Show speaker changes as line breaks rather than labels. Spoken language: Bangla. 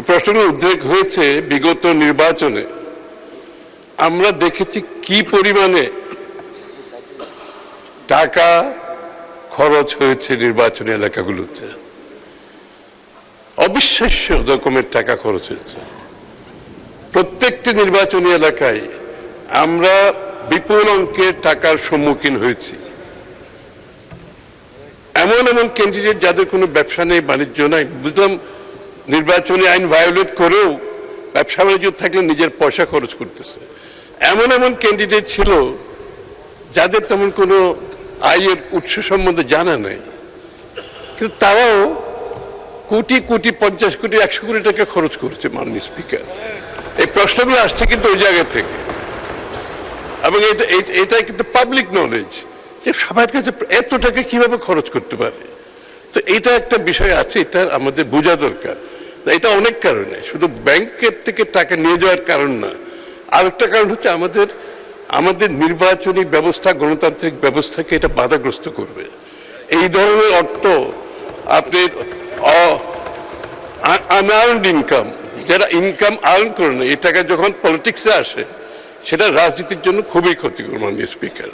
প্রশ্ন উদ্বেগ হয়েছে বিগত নির্বাচনে আমরা দেখেছি কি পরিমাণে টাকা খরচ হয়েছে নির্বাচনী এলাকাগুলোতে। অবিশ্বাস্য রকমের টাকা খরচ হয়েছে। প্রত্যেকটি নির্বাচনী এলাকায় আমরা বিপুল অঙ্কের টাকার সম্মুখীন হয়েছি। এমন এমন ক্যান্ডিডেট যাদের কোনো ব্যবসা নেই, বাণিজ্য নাই, বুঝলাম নির্বাচনী আইন ভায়োলেট করেও ব্যবসা বাণিজ্য থাকলে নিজের পয়সা খরচ করতেছে। এমন এমন ক্যান্ডিডেট ছিল যাদের তেমন কোনো আয়ের উৎস সম্বন্ধে জানা নাই, কিন্তু তারাও কোটি কোটি, 50 কোটি, 100 কোটি টাকা খরচ করছে। মাননীয় স্পিকার, এই প্রশ্নগুলো আসছে কিন্তু ওই জায়গা থেকে, এবং এটা কিন্তু পাবলিক নলেজ যে সবার কাছে এত টাকা কিভাবে খরচ করতে পারে। তো এটা একটা বিষয় আছে, এটা আমাদের বোঝা দরকার। এটা অনেক কারণে, শুধু ব্যাংকের থেকে টাকা নিয়ে যাওয়ার কারণ না, আরেকটা কারণ হচ্ছে আমাদের নির্বাচনী ব্যবস্থা, গণতান্ত্রিক ব্যবস্থাকে এটা বাধাগ্রস্ত করবে। এই ধরনের অর্থ আপনি আনআর্নড ইনকাম, যারা ইনকাম আর্ন করে না, এই টাকা যখন পলিটিক্সে আসে সেটা রাজনীতির জন্য খুবই ক্ষতিকর। মাননীয় স্পিকার।